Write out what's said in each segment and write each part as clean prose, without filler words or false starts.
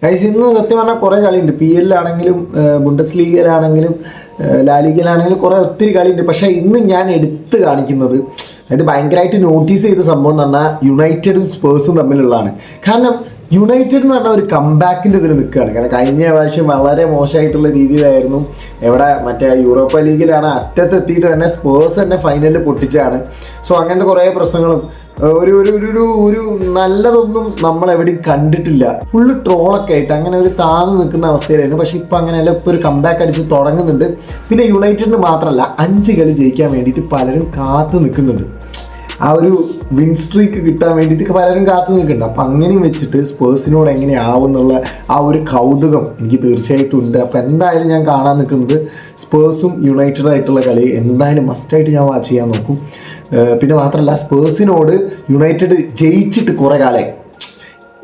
ഇന്ന് സത്യം പറഞ്ഞാൽ കുറേ കളിയുണ്ട്. PL ആണെങ്കിലും ബുണ്ടസ് ലീഗയിലാണെങ്കിലും ലാലിഗയിലാണെങ്കിലും കുറേ ഒത്തിരി കളിയുണ്ട്. പക്ഷേ ഇന്ന് ഞാൻ എടുത്ത് കാണിക്കുന്നത്, അതായത് ഭയങ്കരമായിട്ട് നോട്ടീസ് ചെയ്ത സംഭവം എന്ന് പറഞ്ഞാൽ യുണൈറ്റഡും സ്പേഴ്സും തമ്മിലുള്ളതാണ്. കാരണം യുണൈറ്റഡ് എന്ന് പറഞ്ഞാൽ ഒരു കംബാക്കിൻ്റെ ഇതിൽ നിൽക്കുകയാണ്. കാരണം കഴിഞ്ഞ പ്രാവശ്യം വളരെ മോശമായിട്ടുള്ള രീതിയിലായിരുന്നു. മറ്റേ യൂറോപ്പ ലീഗിലാണ് അറ്റത്തെത്തിയിട്ട് തന്നെ സ്പേഴ്സ് തന്നെ ഫൈനലിൽ പൊട്ടിച്ചാണ്. സോ അങ്ങനത്തെ കുറേ പ്രശ്നങ്ങളും ഒരു നല്ലതൊന്നും നമ്മളെവിടെയും കണ്ടിട്ടില്ല. ഫുള്ള് ട്രോളൊക്കെ ആയിട്ട് അങ്ങനെ ഒരു താഴ്ന്നു നിൽക്കുന്ന അവസ്ഥയിലായിരുന്നു. പക്ഷെ ഇപ്പം അങ്ങനെയല്ല, ഇപ്പോൾ ഒരു കംബാക്ക് അടിച്ച് തുടങ്ങുന്നുണ്ട്. പിന്നെ യുണൈറ്റഡിന് മാത്രമല്ല 5 കളി ജയിക്കാൻ വേണ്ടിയിട്ട് പലരും കാത്തു നിൽക്കുന്നുണ്ട്. ആ ഒരു വിൻ സ്ട്രീക്ക് കിട്ടാൻ വേണ്ടിയിട്ട് പലരും കാത്തു നിൽക്കുന്നുണ്ട്. അപ്പം അങ്ങനെയും വെച്ചിട്ട് സ്പേഴ്സിനോട് എങ്ങനെയാവും എന്നുള്ള ആ ഒരു കൗതുകം എനിക്ക് തീർച്ചയായിട്ടും ഉണ്ട്. അപ്പോൾ എന്തായാലും ഞാൻ കാണാൻ നിൽക്കുന്നത് സ്പേഴ്സും യുണൈറ്റഡ് ആയിട്ടുള്ള കളി എന്തായാലും മസ്റ്റായിട്ട് ഞാൻ വാച്ച് ചെയ്യാൻ നോക്കും. പിന്നെ മാത്രമല്ല, സ്പേഴ്സിനോട് യുണൈറ്റഡ് ജയിച്ചിട്ട് കുറേ കാലമായി,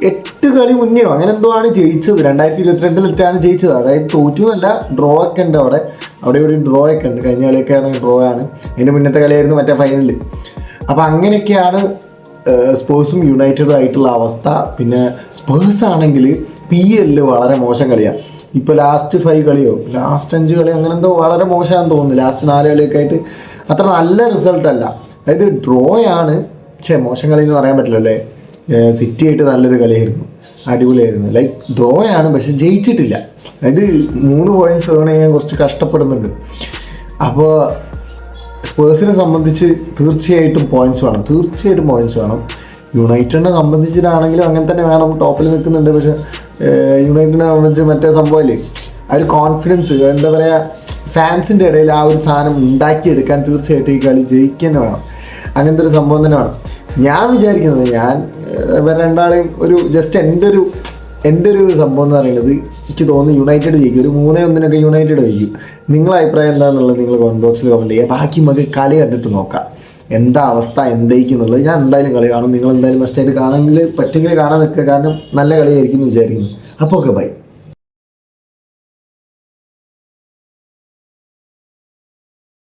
8 കളി മുന്നെയോ അങ്ങനെ എന്തോ ആണ് ജയിച്ചത്. 2022 ജയിച്ചത്. അതായത് തോറ്റു എന്നല്ല, ഡ്രോ ഒക്കെ ഉണ്ട്. അവിടെ ഇവിടെ ഡ്രോ ഒക്കെ ഉണ്ട്. കഴിഞ്ഞ കളിയൊക്കെയാണ് ഡ്രോ ആണ്. അതിൻ്റെ മുന്നത്തെ കളിയായിരുന്നു മറ്റേ ഫൈനലിൽ. അപ്പോൾ അങ്ങനെയൊക്കെയാണ് സ്പേഴ്സും യുണൈറ്റഡും ആയിട്ടുള്ള അവസ്ഥ. പിന്നെ സ്പേഴ്സ് ആണെങ്കിൽ PL വളരെ മോശം കളിയാണ്. ഇപ്പോൾ ലാസ്റ്റ് 5 കളിയോ ലാസ്റ്റ് 5 കളിയോ അങ്ങനെ എന്തോ വളരെ മോശമാണെന്ന് തോന്നുന്നു. ലാസ്റ്റ് 4 കളിയൊക്കെ ആയിട്ട് അത്ര നല്ല റിസൾട്ടല്ല. അതായത് ഡ്രോ ആണ്. മോശം കളി എന്ന് പറയാൻ പറ്റില്ല അല്ലേ. സിറ്റി ആയിട്ട് നല്ലൊരു കളിയായിരുന്നു, അടിപൊളിയായിരുന്നു. ലൈക്ക് ഡ്രോ ആണ്, പക്ഷെ ജയിച്ചിട്ടില്ല. അതായത് 3 പോയിൻറ്റ്സ് ഏൺ ചെയ്യാൻ കുറച്ച് കഷ്ടപ്പെടുന്നുണ്ട്. അപ്പോൾ സ്പേഴ്സിനെ സംബന്ധിച്ച് തീർച്ചയായിട്ടും പോയിൻറ്റ്സ് വേണം. യുണൈറ്റഡിനെ സംബന്ധിച്ചിട്ടാണെങ്കിലും അങ്ങനെ തന്നെ വേണം. ടോപ്പിൽ നിൽക്കുന്നുണ്ട്. പക്ഷെ യുണൈറ്റഡിനെ സംബന്ധിച്ച് മറ്റേ സംഭവമില്ലേ, ആ ഒരു കോൺഫിഡൻസ്, എന്താ പറയുക, ഫാൻസിൻ്റെ ഇടയിൽ ആ ഒരു സാധനം ഉണ്ടാക്കിയെടുക്കാൻ തീർച്ചയായിട്ടും ഈ കളി ജയിക്കുക വേണം. അങ്ങനത്തെ ഒരു സംഭവം തന്നെ വേണം. ഞാൻ വിചാരിക്കുന്നത്, ഞാൻ രണ്ടാളെയും ഒരു ജസ്റ്റ് എൻ്റെ ഒരു സംഭവം എന്ന് പറയുന്നത്, എനിക്ക് തോന്നുന്നു യുണൈറ്റഡ് ജയിക്കും. ഒരു 3-1 യുണൈറ്റഡ് ജയിക്കും. നിങ്ങളുടെ അഭിപ്രായം എന്താണെന്നുള്ളത് നിങ്ങൾ കമൻറ്റ് ബോക്സിൽ കമൻറ്റ് ചെയ്യുക. ബാക്കി നമുക്ക് കളി കണ്ടിട്ട് നോക്കാം എന്താ അവസ്ഥ എന്തായിരിക്കും എന്നുള്ളത്. ഞാൻ എന്തായാലും കളി കാണും. നിങ്ങൾ എന്തായാലും മസ്റ്റായിട്ട് കാണാമെങ്കിൽ പറ്റുമെങ്കിൽ കാണാൻ നിൽക്കുക. കാരണം നല്ല കളിയായിരിക്കും എന്ന് വിചാരിക്കുന്നു. അപ്പോൾ ഓക്കെ, ബൈ.